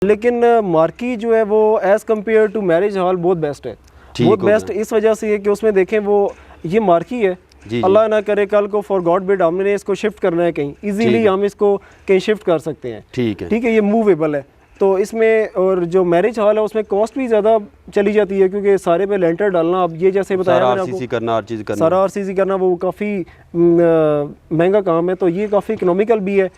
लेकिन मार्की जो है वो as compare to marriage hall बहुत बेस्ट है। बहुत बेस्ट इस वजह से है कि उसमें देखें वो ये मार्की है, अल्लाह ना करे कल को फॉर गॉड बिड हमने इसको शिफ्ट करना है कहीं, इजीली हम इसको कहीं शिफ्ट कर सकते हैं। ठीक है, ये मूवेबल है। तो इसमें और जो मैरिज हॉल है उसमें कॉस्ट भी ज़्यादा चली जाती है क्योंकि सारे पे लेंटर डालना, अब ये जैसे बताया सारा आरसीसी करना वो काफ़ी महंगा काम है, तो ये काफ़ी इकोनॉमिकल भी है।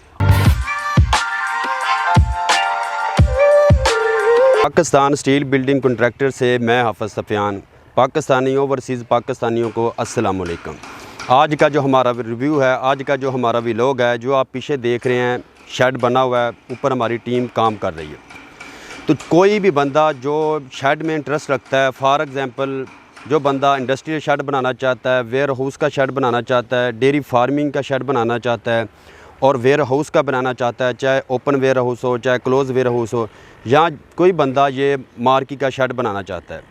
पाकिस्तान स्टील बिल्डिंग कॉन्ट्रैक्टर से मैं हाफिज़ सफ़ियान। पाकिस्तानियों वर्सेस पाकिस्तानियों को अस्सलाम वालेकुम। आज का जो हमारा रिव्यू है, आज का जो हमारा व्लॉग है, जो आप पीछे देख रहे हैं शेड बना हुआ है, ऊपर हमारी टीम काम कर रही है। तो कोई भी बंदा जो शेड में इंटरेस्ट रखता है, फॉर एग्ज़ाम्पल जो बंदा इंडस्ट्रियल शेड बनाना चाहता है, वेयर हाउस का शेड बनाना चाहता है, डेयरी फार्मिंग का शेड बनाना चाहता है और वेयर हाउस का बनाना चाहता है, चाहे ओपन वेयर हाउस हो चाहे क्लोज़ वेयर हाउस हो, या कोई बंदा ये मार्की का शेड बनाना चाहता है,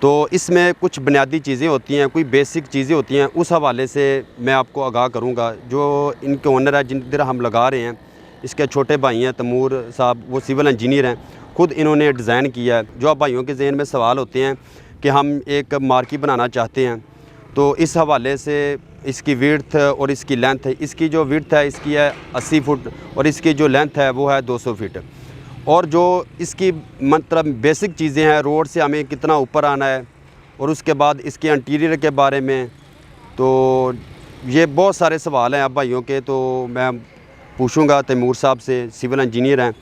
तो इसमें कुछ बुनियादी चीज़ें होती हैं, कोई बेसिक चीज़ें होती हैं। उस हवाले से मैं आपको आगाह करूँगा। जो इनके ओनर है, जिनकी तरह हम लगा रहे हैं, इसके छोटे भाई हैं तैमूर साहब, वो सिविल इंजीनियर हैं, ख़ुद इन्होंने डिज़ाइन किया है। जो आप भाइयों के जहन में सवाल होते हैं कि हम एक मार्की बनाना चाहते हैं, तो इस हवाले से इसकी विड्थ और इसकी लेंथ है, इसकी जो विड्थ है इसकी है 80 फुट और इसकी जो लेंथ है वो है 200 फीट। और जो इसकी मतलब बेसिक चीज़ें हैं, रोड से हमें कितना ऊपर आना है और उसके बाद इसके इंटीरियर के बारे में, तो ये बहुत सारे सवाल हैं आप भाइयों के, तो मैं पूछूंगा तैमूर साहब से, सिविल इंजीनियर हैं,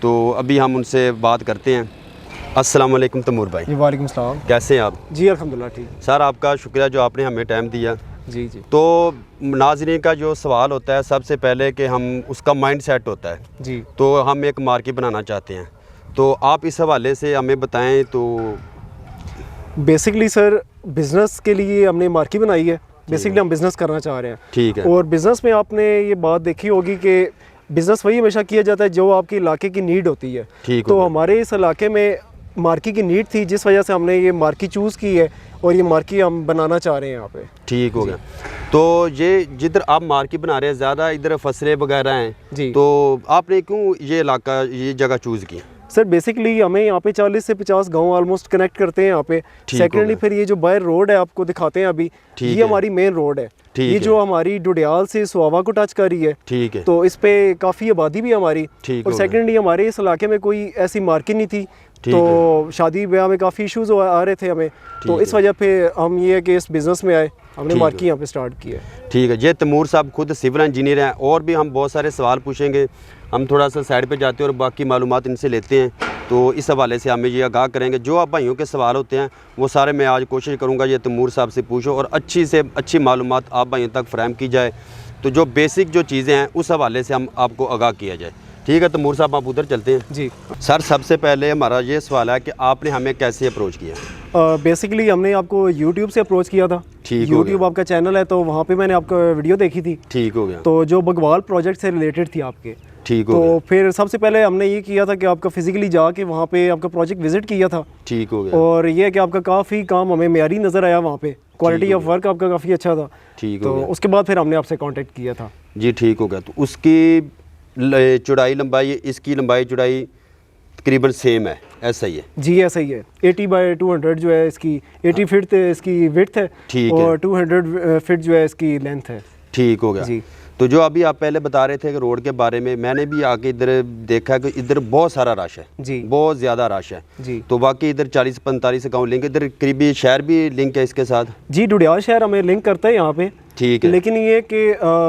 तो अभी हम उनसे बात करते हैं। अस्सलाम वालेकुम तैमूर भाई। वालेकुम सलाम। कैसे हैं आप? जी अल्हम्दुलिल्लाह ठीक। सर आपका शुक्रिया जो आपने हमें टाइम दिया। जी। तो नाज़रीन का जो सवाल होता है सबसे पहले कि हम उसका माइंड सेट होता है जी, तो हम एक मार्की बनाना चाहते हैं, तो आप इस हवाले से हमें बताएं। तो बेसिकली सर बिज़नेस के लिए हमने मार्की बनाई है। बेसिकली हम बिज़नेस करना चाह रहे हैं। ठीक है। और बिज़नेस में आपने ये बात देखी होगी कि बिज़नेस वही हमेशा किया जाता है जो आपके इलाके की नीड होती है। तो हमारे इस इलाके में मार्की की नीड थी, जिस वजह से हमने ये मार्की चूज़ की है और ये मार्की हम बनाना चाह रहे हैं यहाँ पे। ठीक हो गया। तो ये जिधर आप मार्की बना रहे हैं ज़्यादा इधर फसलें वगैरह हैं जी, तो आपने क्यों ये इलाका ये जगह चूज़ की? सर बेसिकली हमें यहाँ पे 40 से 50 गांव ऑलमोस्ट कनेक्ट करते हैं यहाँ पे। सेकेंडली फिर ये जो बाहर रोड है आपको दिखाते हैं अभी, ये हमारी मेन रोड है। ये जो हमारी डुडियाल से सुहावा को टच कर रही है। ठीक है। तो इस पे काफ़ी आबादी भी हमारी। और सेकेंडली हमारे इस इलाके में कोई ऐसी मार्केट नहीं थी, तो शादी ब्याह में काफ़ी इश्यूज आ रहे थे हमें, तो इस वजह पे हम ये कि इस बिज़नेस में आए, हमने मार्की यहाँ पे स्टार्ट किया है। ठीक है। ये तैमूर साहब खुद सिविल इंजीनियर हैं और भी हम बहुत सारे सवाल पूछेंगे। हम थोड़ा सा साइड पे जाते हैं और बाकी मालूमात इनसे लेते हैं, तो इस हवाले से हमें ये आगाह करेंगे। जो आप भाइयों के सवाल होते हैं वो सारे मैं आज कोशिश करूँगा ये तैमूर साहब से पूछो और अच्छी से अच्छी मालूमात आप भाइयों तक फ्राहम की जाए, तो जो बेसिक जो चीज़ें हैं उस हवाले से हम आपको आगाह किया जाए। ठीक है तैमूर साहब, आप उधर चलते हैं। जी सर, सबसे पहले हमारा ये सवाल है कि आपने हमें कैसे अप्रोच किया? बेसिकली हमने आपको यूट्यूब से अप्रोच किया था। ठीक, यूट्यूब आपका चैनल है, तो वहाँ पे मैंने आपका वीडियो देखी थी। ठीक हो गया। तो जो बगवाल प्रोजेक्ट से रिलेटेड थी आपके। ठीक हो गया। तो फिर सबसे पहले हमने ये किया था कि आपका फिजिकली जाके वहाँ पे आपका प्रोजेक्ट विजिट किया था। ठीक हो गया। और ये कि आपका काफ़ी काम हमें मेयारी नज़र आया वहाँ पे, क्वालिटी ऑफ वर्क आपका काफ़ी अच्छा था। ठीक हो गया। तो उसके बाद फिर हमने आपसे कॉन्टेक्ट किया था। जी ठीक हो गया। तो उसकी चौड़ाई लंबाई, इसकी लंबाई चौड़ाई तकरीबन सेम है, ऐसा ही है? जी ऐसा ही है। 80/200 जो है इसकी 80 फीट इसकी विड्थ है। ठीक है। और 200 फीट जो है इसकी लेंथ है। ठीक हो गया जी। तो जो अभी आप पहले बता रहे थे कि रोड के बारे में, मैंने भी आके इधर देखा कि इधर बहुत सारा रश है जी, बहुत ज़्यादा रश है जी। तो बाकी इधर 40-45 गाँव लिंक, इधर करीबी शहर भी लिंक है इसके साथ जी। डुडियाल शहर हमें लिंक करता है यहाँ पे। ठीक है। लेकिन ये कि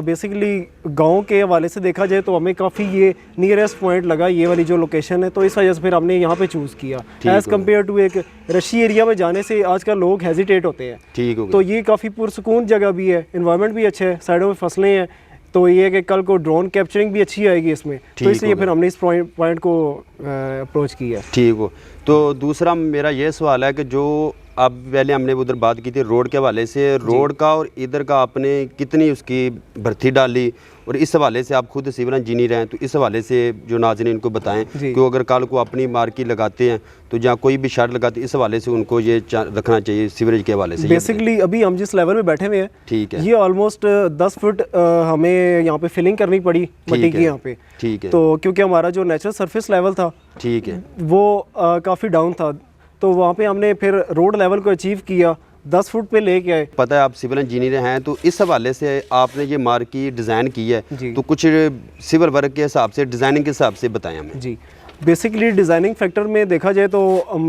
बेसिकली गांव के हवाले से देखा जाए तो हमें काफ़ी ये नियरेस्ट पॉइंट लगा, ये वाली जो लोकेशन है, तो इस वजह से फिर हमने यहाँ पे चूज़ किया। एज़ कम्पेयर टू एक रशी एरिया में जाने से आजकल लोग हेजिटेट होते हैं। ठीक है। तो ये काफ़ी पुरसुकून जगह भी है, इन्वायरमेंट भी अच्छा है, साइडों में फसलें हैं, तो ये कि कल को ड्रोन कैप्चरिंग भी अच्छी आएगी इसमें, तो इसलिए फिर हमने इस पॉइंट को अप्रोच किया। ठीक हो। तो दूसरा मेरा ये सवाल है कि जो अब पहले हमने उधर बात की थी रोड के हवाले से, रोड का और इधर का आपने कितनी उसकी भर्ती डाली, और इस हवाले से आप खुद सिविल इंजीनियर हैं, तो इस हवाले से जो नाज़रीन इनको बताएं कि अगर कल को अपनी मार्की लगाते हैं तो जहाँ कोई भी शर्ट लगाते, इस हवाले से उनको ये रखना चाहिए सीवरेज के हवाले से। बेसिकली अभी हम जिस लेवल में बैठे हुए हैं, ठीक है, ये ऑलमोस्ट 10 फुट हमें यहाँ पे फिलिंग करनी पड़ी मट्टी की यहाँ पे। ठीक है। तो क्योंकि हमारा जो नेचुरल सरफेस लेवल था था, ठीक है, वो काफ़ी डाउन था। तो वहाँ पे हमने फिर रोड लेवल को अचीव किया, 10 फुट पे लेके आए। पता है आप सिविल इंजीनियर हैं, तो इस हवाले से आपने ये मार्की डिज़ाइन की है, तो कुछ सिविल वर्क के हिसाब से, डिज़ाइनिंग के हिसाब से बताएं हमें। जी, बेसिकली डिज़ाइनिंग फैक्टर में देखा जाए तो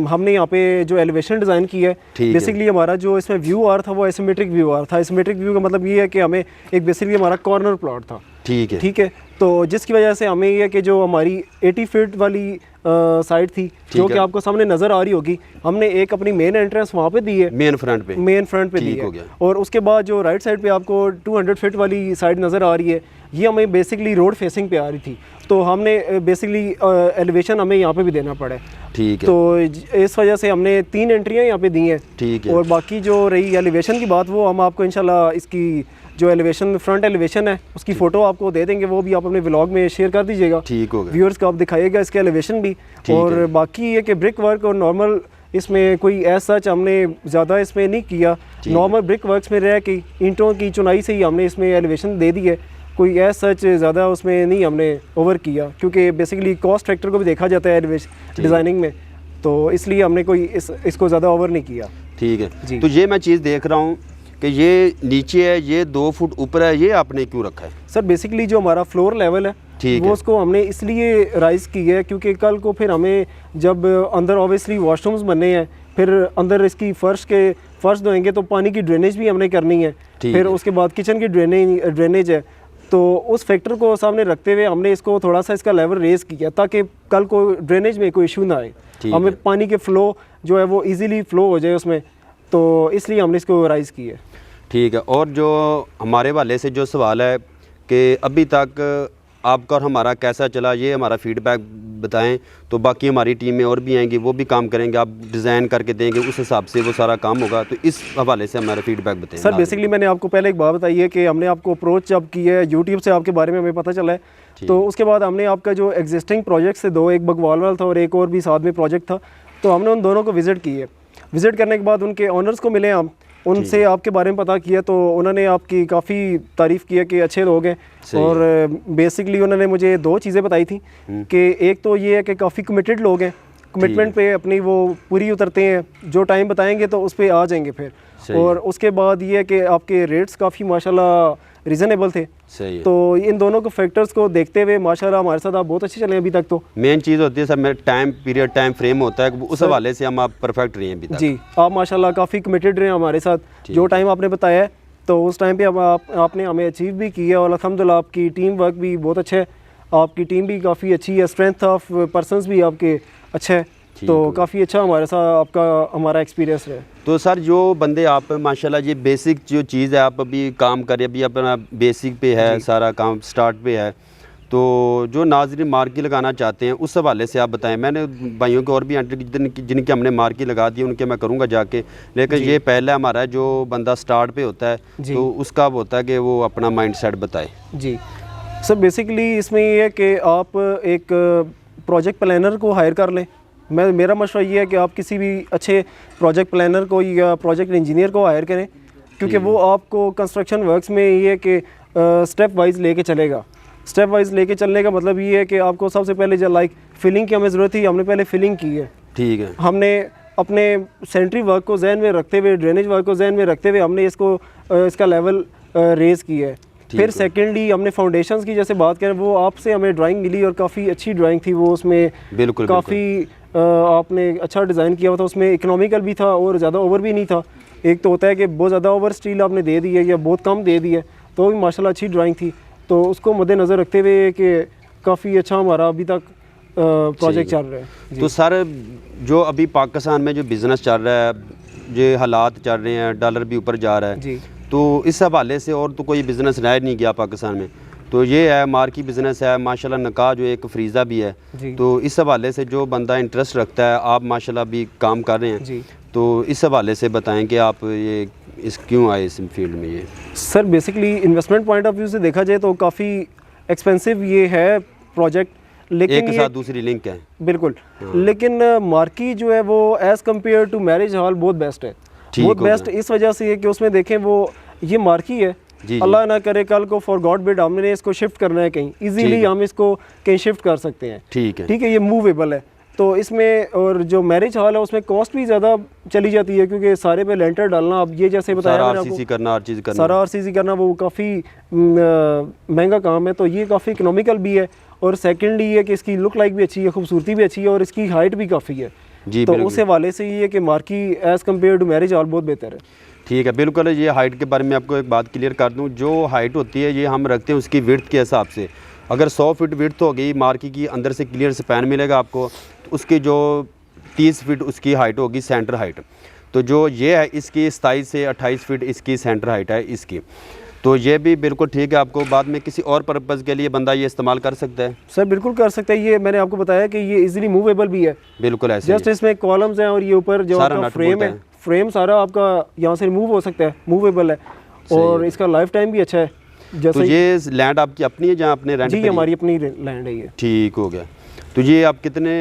हमने यहाँ पे जो एलिवेशन डिज़ाइन की है, बेसिकली हमारा जो इसमें व्यू आ रहा था वो एसिमेट्रिक व्यू आ रहा था। एसिमेट्रिक व्यू का मतलब ये है कि हमें एक बेसिकली हमारा कॉर्नर प्लॉट था, ठीक है, ठीक है। तो जिसकी वजह से हमें ये कि जो हमारी 80 फीट वाली साइड थी, जो कि आपको सामने नज़र आ रही होगी, हमने एक अपनी मेन एंट्रेंस वहाँ पे दी है, मेन फ्रंट पे दी है। और उसके बाद जो राइट साइड पे आपको 200 फीट वाली साइड नज़र आ रही है, ये हमें बेसिकली रोड फेसिंग पे आ रही थी। तो हमने बेसिकली एलिवेशन हमें यहाँ पे भी देना पड़ा, ठीक है। तो इस वजह से हमने 3 एंट्रियाँ यहाँ पे दी हैं, ठीक है। और बाकी जो रही एलिवेशन की बात, वो हम आपको इंशाल्लाह इसकी जो एलिवेशन, फ्रंट एलिवेशन है, उसकी फ़ोटो आपको दे देंगे, वो भी आप अपने व्लॉग में शेयर कर दीजिएगा, ठीक होगा। व्यूअर्स को आप दिखाइएगा इसके एलिवेशन भी। और बाकी ये कि ब्रिक वर्क और नॉर्मल, इसमें कोई ऐसा सच हमने ज़्यादा इसमें नहीं किया। नॉर्मल ब्रिक वर्क्स में रह के ईंटों की चुनाई से ही हमने इसमें एलिवेशन दे दी है, कोई ऐसा सच ज़्यादा उसमें नहीं हमने ओवर किया, क्योंकि बेसिकली कॉस्ट फैक्टर को भी देखा जाता है एलिवेशन डिज़ाइनिंग में, तो इसलिए हमने कोई इसको ज़्यादा ओवर नहीं किया। ठीक है, तो ये मैं चीज़ देख रहा हूँ कि ये नीचे है, ये 2 फुट ऊपर है, ये आपने क्यों रखा है? सर बेसिकली जो हमारा फ्लोर लेवल है, वो उसको हमने इसलिए राइज़ की है क्योंकि कल को फिर हमें जब अंदर ऑब्वियसली वॉशरूम्स बनने हैं, फिर अंदर इसकी फर्श धोएंगे तो पानी की ड्रेनेज भी हमने करनी है, फिर उसके बाद किचन की ड्रेनेज है। तो उस फैक्टर को सामने रखते हुए हमने इसको थोड़ा सा इसका लेवल रेज़ किया ताकि कल को ड्रेनेज में कोई इशू ना आए, हमें पानी के फ़्लो जो है वो ईज़िली फ़्लो हो जाए उसमें, तो इसलिए हमने इसको राइज़ की है। ठीक है। और जो हमारे वाले से जो सवाल है कि अभी तक आपका और हमारा कैसा चला, ये हमारा फीडबैक बताएं, तो बाकी हमारी टीम में और भी आएंगी, वो भी काम करेंगे, आप डिज़ाइन करके देंगे, उस हिसाब से वो सारा काम होगा। तो इस हवाले से हमारा फीडबैक बताएं। सर बेसिकली मैंने आपको पहले एक बात बताई है कि हमने आपको अप्रोच जब की है, यूट्यूब से आपके बारे में हमें पता चला है, तो उसके बाद हमने आपका जो एग्जिस्टिंग प्रोजेक्ट से 2, एक बगवाल वाला था और एक और भी साथ में प्रोजेक्ट था, तो हमने उन दोनों को विज़िट किए। विज़िट करने के बाद उनके ऑनर्स को मिले हम, उनसे आपके बारे में पता किया, तो उन्होंने आपकी काफ़ी तारीफ़ की है कि अच्छे लोग हैं। और बेसिकली उन्होंने मुझे 2 चीज़ें बताई थी कि एक तो ये है कि काफ़ी कमिटेड लोग हैं, कमिटमेंट पे अपनी वो पूरी उतरते हैं, जो टाइम बताएंगे तो उस पर आ जाएंगे फिर। और उसके बाद ये है कि आपके रेट्स काफ़ी माशाल्लाह रीज़नेबल थे। सही है। तो इन दोनों को फैक्टर्स को देखते हुए माशाल्लाह हमारे साथ आप बहुत अच्छे चले अभी तक। तो मेन चीज़ होती है सर, मेरा टाइम पीरियड, टाइम फ्रेम होता है, उस हवाले से हम आप परफेक्ट रहे हैं अभी तक। जी, आप माशाल्लाह काफ़ी कमिटेड रहे हमारे साथ, जो टाइम आपने बताया है तो उस टाइम पे आपने हमें अचीव भी किया, और अल्हम्दुलिल्लाह आपकी टीम वर्क भी बहुत अच्छा है, आपकी टीम भी काफ़ी अच्छी है, स्ट्रेंथ ऑफ पर्सनस भी आपके अच्छा है, तो काफ़ी अच्छा हमारे साथ हमारा एक्सपीरियंस है। तो सर जो बंदे आप माशाल्लाह ये बेसिक जो चीज़ है आप अभी काम कर रहे हैं, अभी अपना बेसिक पे है, सारा काम स्टार्ट पे है, तो जो नाज़रीन मार्की लगाना चाहते हैं उस हवाले से आप बताएं। मैंने भाइयों को और भी जिनके हमने मार्की लगा दी उनके मैं करूँगा जाके, लेकिन ये पहले हमारा जो बंदा स्टार्ट पे होता है तो उसका होता है कि वो अपना माइंड सेट बताए। जी सर, बेसिकली इसमें ये है कि आप एक प्रोजेक्ट प्लानर को हायर कर लें। मेरा मशवरा ये है कि आप किसी भी अच्छे प्रोजेक्ट प्लानर को या प्रोजेक्ट इंजीनियर को हायर करें, क्योंकि वो आपको कंस्ट्रक्शन वर्क्स में ये है कि स्टेप वाइज लेके चलेगा। स्टेप वाइज लेके चलने का मतलब ये है कि आपको सबसे पहले जो लाइक फिलिंग की हमें ज़रूरत थी, हमने पहले फिलिंग की है। ठीक है। हमने अपने सेंट्री वर्क को जहन में रखते हुए, ड्रेनेज वर्क को जहन में रखते हुए हमने इसका लेवल रेज़ किया है। फिर सेकेंडली हमने फाउंडेशंस की जैसे बात करें, वो आपसे हमें ड्राइंग मिली और काफ़ी अच्छी ड्राइंग थी वो, उसमें बिल्कुल काफ़ी आपने अच्छा डिज़ाइन किया हुआ था, उसमें इकोनॉमिकल भी था और ज़्यादा ओवर भी नहीं था। एक तो होता है कि बहुत ज़्यादा ओवर स्टील आपने दे दी है या बहुत कम दे दी है, तो भी माशाल्लाह अच्छी ड्राइंग थी। तो उसको मद्देनज़र रखते हुए कि काफ़ी अच्छा हमारा अभी तक प्रोजेक्ट चल रहा है। तो सर जो अभी पाकिस्तान में जो बिज़नेस चल रहा है, जो हालात चल रहे हैं, डॉलर भी ऊपर जा रहा है जी, तो इस हवाले से और तो कोई बिज़नेस रह नहीं गया पाकिस्तान में, तो ये है मार्की बिज़नेस है माशाल्लाह, निकाह जो एक फ्रीज़ा भी है। तो इस हवाले से जो बंदा इंटरेस्ट रखता है, आप माशाल्लाह भी काम कर रहे हैं जी, तो इस हवाले से बताएं कि आप ये क्यों आए इस फील्ड में। ये sir basically investment point of view से देखा जाए तो काफ़ी एक्सपेंसिव ये है प्रोजेक्ट, लेकिन एक के साथ दूसरी लिंक है। बिल्कुल, लेकिन मार्की जो है वो as compare to marriage hall बहुत बेस्ट है। बहुत बेस्ट इस वजह से है कि उसमें देखें वो ये मार्की है, अल्लाह ना करे कल को फॉर गॉड बिड हमने इसको शिफ्ट करना है कहीं, इजीली हम इसको कहीं शिफ्ट कर सकते हैं। ठीक है, ये मूवेबल है। तो इसमें और जो मैरिज हॉल है उसमें कॉस्ट भी ज़्यादा चली जाती है, क्योंकि सारे पे लेंटर डालना, अब ये जैसे बताया सारा आरसीसी करना, हर चीज़ करना, सारा आरसीसी करना, वो काफ़ी महंगा काम है। तो ये काफ़ी इकोनॉमिकल भी है, और सेकंड ये है कि इसकी लुक लाइक भी अच्छी है, खूबसूरती भी अच्छी है, और इसकी हाइट भी काफ़ी है जी। तो उस हवाले से ये है कि marquee as compare to marriage hall बहुत बेहतर है। ठीक है, बिल्कुल। ये हाइट के बारे में आपको एक बात क्लियर कर दूं, जो हाइट होती है ये हम रखते हैं उसकी विड्थ के हिसाब से। अगर 100 फीट विड्थ होगी मार्की की, अंदर से क्लियर स्पैन मिलेगा आपको, तो उसकी जो 30 फीट उसकी हाइट होगी सेंटर हाइट। तो जो ये है इसकी 27 से 28 फीट इसकी सेंटर हाइट है इसकी। तो ये भी बिल्कुल ठीक है, आपको बाद में किसी और पर्पज़ के लिए बंदा ये इस्तेमाल कर सकता है। सर बिल्कुल कर सकता है। ये मैंने आपको बताया कि ये इजीली मूवेबल भी है, बिल्कुल ऐसे जस्ट इसमें कॉलम्स हैं, और ये ऊपर जो आपका फ्रेम है, फ्रेम सारा आपका यहाँ से रिमूव हो सकता है, मूवेबल है, और इसका लाइफ टाइम भी अच्छा है। तो ये लैंड आपकी अपनी है जहाँ अपने रेंट पे? जी हमारी अपनी लैंड है ये। ठीक हो गया। तो ये आप कितने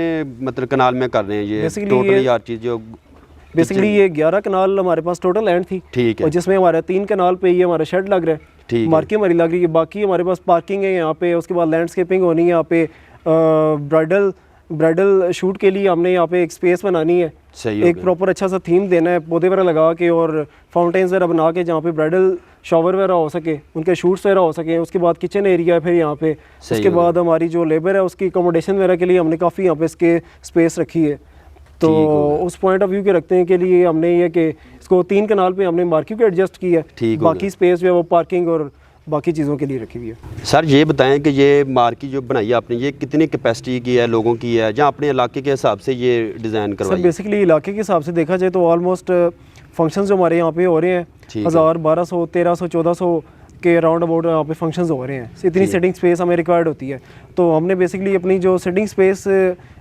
मतलब कनाल में कर रहे हैं ये टोटल हर चीज़? जो बेसिकली ये 11 कनाल हमारे पास टोटल लैंड थी। ठीक है। और जिसमें हमारे 3 कनाल पे ये हमारा शेड लग रहा है, ठीक, मार्की हमारी लग रही है, बाकी हमारे पास पार्किंग है यहाँ पे, उसके बाद लैंडस्केपिंग होनी है यहाँ पे, ब्राइडल शूट के लिए हमने यहाँ पे एक स्पेस बनानी है, एक प्रॉपर अच्छा सा थीम देना है, पौधे वगैरह लगा के और फाउंटेन्स वगैरह बना के, जहाँ पे ब्राइडल शावर वगैरह हो सके, उनके शूट्स वगैरह हो सके। उसके बाद किचन एरिया है फिर यहाँ पे, उसके बाद हमारी जो लेबर है उसकी अकोमोडेशन वगैरह के लिए हमने काफ़ी यहाँ पे इसके स्पेस रखी है। तो उस पॉइंट ऑफ व्यू के रखते हैं के लिए हमने ये कि इसको 3 कनाल पे हमने मार्केट को एडजस्ट किया है, बाकी स्पेस जो है वो पार्किंग और बाकी चीज़ों के लिए रखी हुई है। सर ये बताएं कि ये मार्केट जो बनाई है आपने, ये कितनी कैपेसिटी की है, लोगों की है, जहाँ अपने इलाके के हिसाब से ये डिज़ाइन करवाई? सर बेसिकली इलाके के हिसाब से देखा जाए तो ऑलमोस्ट फंक्शंस जो हमारे यहाँ पे हो रहे हैं 1000, 1200, 1300, 1400 के राउंड अबाउट यहाँ पे फंक्शंस हो रहे हैं। इतनी सिटिंग स्पेस हमें रिक्वायर्ड होती है, तो हमने बेसिकली अपनी जो सिटिंग स्पेस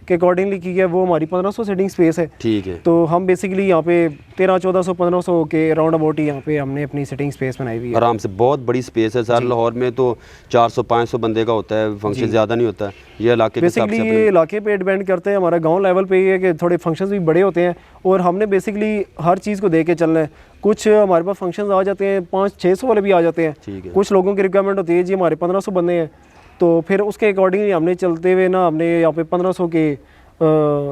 के अकॉर्डिंगली की है वो हमारी 1500 सिटिंग स्पेस है। ठीक है। तो हम बेसिकली यहाँ पे 1300, 1400, 1500 के राउंड अबाउट ही यहाँ पे हमने अपनी सिटिंग स्पेस बनाई हुई है। आराम से बहुत बड़ी स्पेस है सर। लाहौर में तो 400-500 बंदे का होता है फंक्शन, ज़्यादा नहीं होता है। ये इलाके बेसिकली ये इलाके पे डिपेंड करते हैं। हमारा गाँव लेवल पे ये है कि थोड़े फंक्शंस भी बड़े होते हैं, और हमने बेसिकली हर चीज़ को देख के चलना है। कुछ हमारे पास फंक्शंस आ जाते हैं 500-600 वाले भी आ जाते हैं, कुछ लोगों की रिक्वायरमेंट होती है जी हमारे 1500 बंदे हैं, तो फिर उसके अकॉर्डिंगली हमने चलते हुए ना हमने यहाँ पे 1500 के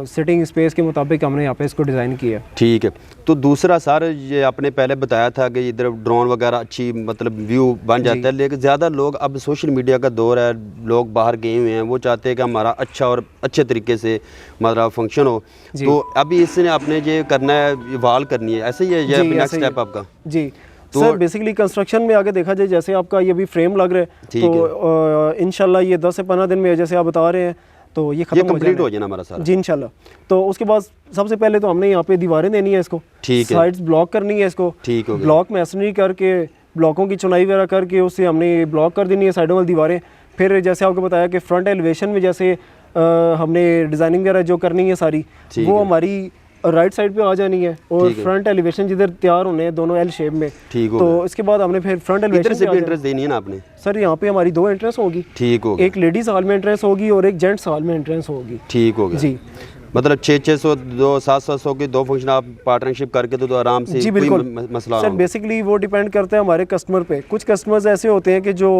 सिटिंग स्पेस के मुताबिक हमने यहाँ पे इसको डिज़ाइन किया। ठीक है। तो दूसरा सर ये आपने पहले बताया था कि इधर ड्रोन वगैरह अच्छी मतलब व्यू बन जाता है, लेकिन ज़्यादा लोग अब सोशल मीडिया का दौर है, लोग बाहर गए हुए हैं, वो चाहते हैं कि हमारा अच्छा और अच्छे तरीके से मतलब फंक्शन हो। तो अभी इसने आपने ये करना है, इवाल्व करनी है, ऐसे ही है ये नेक्स्ट स्टेप आपका? जी तो सर बेसिकली कंस्ट्रक्शन में आगे देखा जाए, जैसे आपका ये भी फ्रेम लग रहा है, तो इंशाल्लाह ये 10 से 15 दिन में जैसे आप बता रहे हैं तो ये खत्म कंप्लीट हो जाना हमारा सारा जी इंशाल्लाह। तो उसके बाद सबसे पहले तो हमने यहाँ पे दीवारें देनी है इसको, साइड्स ब्लॉक करनी है इसको, ठीक हो गया। ब्लॉक मैसनरी करके ब्लॉकों की चुनाई वगैरह करके उससे हमने ब्लॉक कर देनी है साइडों वाली दीवारें। फिर जैसे आपको बताया कि फ्रंट एलिवेशन में जैसे हमने डिज़ाइनिंग वगैरह जो करनी है सारी, वो हमारी राइट साइड पे आ जानी है, और फ्रंट एलिवेशन जिधर तैयार होने हैं दोनों एल शेप में। तो इसके बाद हमने फिर फ्रंट एलिवेशन से भी एंट्रेंस देनी है ना आपने? सर यहाँ पे हमारी 2 एंट्रेंस होगी, ठीक हो, एक लेडीज हॉल में एंट्रेंस होगी और एक जेंट्स हॉल में एंट्रेंस होगी। ठीक हो गया जी। मतलब 600-600 700 के 2 फंक्शन आप पार्टनरशिप करके तो आराम से जी बिल्कुल मसला सर। बेसिकली वो डिपेंड करता है हमारे कस्टमर पे। कुछ कस्टमर्स ऐसे होते हैं कि जो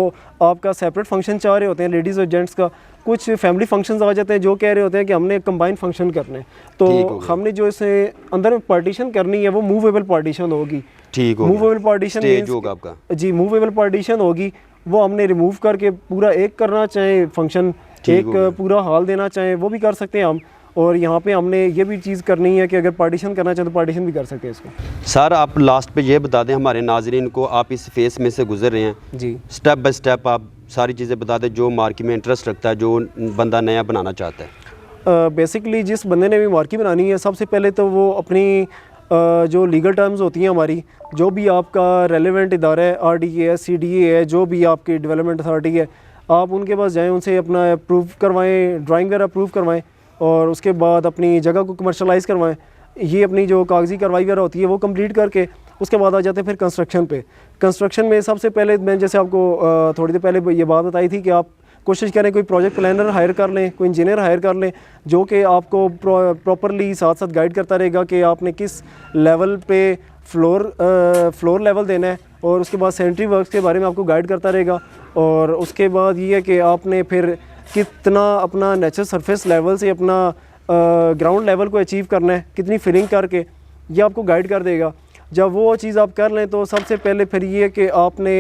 आपका सेपरेट फंक्शन चाह रहे होते हैं लेडीज़ और जेंट्स का, कुछ फैमिली फंक्शंस आ जाते हैं जो कह रहे होते हैं कि हमने कंबाइंड फंक्शन करने हैं, तो हमने जो इसे अंदर में पार्टीशन करनी है वो मूवेबल पार्टीशन होगी। ठीक हो, मूवेबल पार्टीशन होगा आपका जी, मूवेबल पार्टीशन होगी, वो हमने रिमूव करके पूरा एक करना चाहे फंक्शन, एक पूरा हॉल देना चाहे वो भी कर सकते हैं हम। और यहाँ पे हमने ये भी चीज़ करनी है कि अगर पार्टीशन करना चाहे तो पार्टीशन भी कर सकते हैं इसको। सर आप लास्ट पे ये बता दें हमारे नाजरीन को, आप इस फेस में से गुजर रहे हैं जी, स्टेप बाय स्टेप आप सारी चीज़ें बता दें जो मार्केट में इंटरेस्ट रखता है, जो बंदा नया बनाना चाहता है। बेसिकली जिस बंदे ने भी मार्केट बनानी है, सबसे पहले तो वो अपनी जो लीगल टर्म्स होती हैं हमारी, जो भी आपका रेलेवेंट इदारा है, RDA है, CDA है, जो भी आपकी डेवलपमेंट अथॉरिटी है, आप उनके पास जाएँ, उनसे अपना अप्रूव करवाएँ, ड्राइंग वगैरह अप्रूव करवाएँ, और उसके बाद अपनी जगह को कमर्शलाइज़ करवाएं। ये अपनी जो कागजी कार्रवाई वगैरह होती है वो कंप्लीट करके उसके बाद आ जाते हैं फिर कंस्ट्रक्शन पे। कंस्ट्रक्शन में सबसे पहले मैं जैसे आपको थोड़ी देर पहले ये बात बताई थी कि आप कोशिश करें कोई प्रोजेक्ट प्लानर हायर कर लें, कोई इंजीनियर हायर कर लें, जो कि आपको प्रॉपरली साथ साथ गाइड करता रहेगा कि आपने किस लेवल पे फ्लोर लेवल देना है, और उसके बाद सैनिटरी वर्क्स के बारे में आपको गाइड करता रहेगा। और उसके बाद ये है कि आपने फिर कितना अपना नेचुरल सरफेस लेवल से अपना ग्राउंड लेवल को अचीव करना है, कितनी फिलिंग करके, ये आपको गाइड कर देगा। जब वो चीज़ आप कर लें तो सबसे पहले फिर ये कि आपने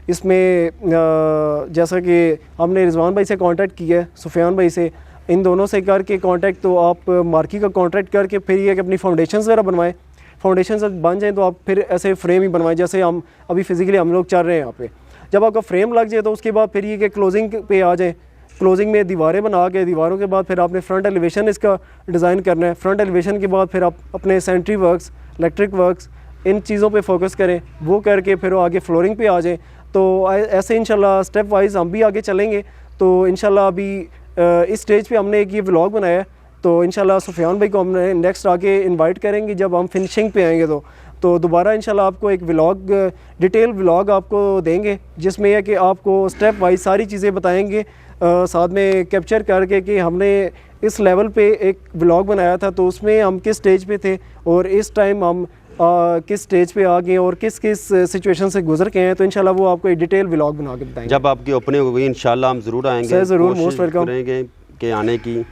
इसमें जैसा कि हमने रिजवान भाई से कांटेक्ट किया है, सुफियान भाई से, इन दोनों से करके कांटेक्ट, तो आप मार्की का कांटेक्ट करके फिर ये कि अपनी फाउंडेशंस वगैरह बनवाएं। फाउंडेशंस बन जाएँ तो आप फिर ऐसे फ्रेम ही बनवाएं जैसे हम अभी फिज़िकली हम लोग चल रहे हैं यहाँ पे। जब आपका फ्रेम लग जाए तो उसके बाद फिर ये कि क्लोजिंग पे आ जाए। क्लोजिंग में दीवारें बना के, दीवारों के बाद फिर आपने फ्रंट एलिवेशन इसका डिज़ाइन करना है। फ्रंट एलिवेशन के बाद फिर आप अपने सैनिटरी वर्क्स, इलेक्ट्रिक वर्क्स, इन चीज़ों पे फोकस करें। वो करके फिर वो आगे फ्लोरिंग पे आ जाए। तो ऐसे इंशाल्लाह स्टेप वाइज हम भी आगे चलेंगे। तो इंशाल्लाह अभी इस स्टेज पे हमने एक ये व्लॉग बनाया है, तो इंशाल्लाह सुफियान भाई को हमने नेक्स्ट आगे इनवाइट करेंगे जब हम फिनिशिंग पे आएंगे। तो दोबारा इंशाल्लाह आपको एक व्लॉग, डिटेल व्लॉग आपको देंगे, जिसमें यह कि आपको स्टेप वाइज सारी चीज़ें बताएंगे, साथ में कैप्चर करके कि हमने इस लेवल पे एक व्लॉग बनाया था तो उसमें हम किस स्टेज पे थे और इस टाइम हम किस स्टेज पे आ गए और किस किस सिचुएशन से गुजर के हैं। तो इंशाल्लाह वो आपको एक डिटेल व्लॉग बना के बताएंगे। जब आपकी ओपनिंग होगी इंशाल्लाह हम ज़रूर आएंगे, सर ज़रूर, मोस्ट वेलकम करेंगे कि आने की।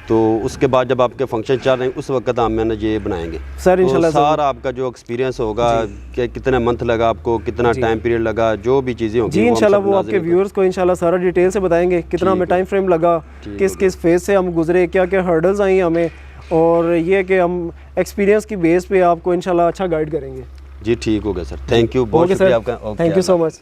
तो उसके बाद जब आपके फंक्शन चल रहे हैं उस वक्त हम मैंने ये बनाएंगे सर इंशाल्लाह। तो सारा आपका जो एक्सपीरियंस होगा कि कितना मंथ लगा आपको, कितना टाइम पीरियड लगा, जो भी चीज़ें होंगी जी इंशाल्लाह वो आपके व्यूअर्स को इंशाल्लाह सारा डिटेल से बताएंगे, कितना हमें टाइम फ्रेम लगा, किस किस फेज से हम गुजरे, क्या क्या हर्डल्स आई हमें, और ये कि हम एक्सपीरियंस की बेस पे आपको इंशाल्लाह अच्छा गाइड करेंगे। जी ठीक हो गया सर, थैंक यू, बहुत शुक्रिया आपका। Thank you so much.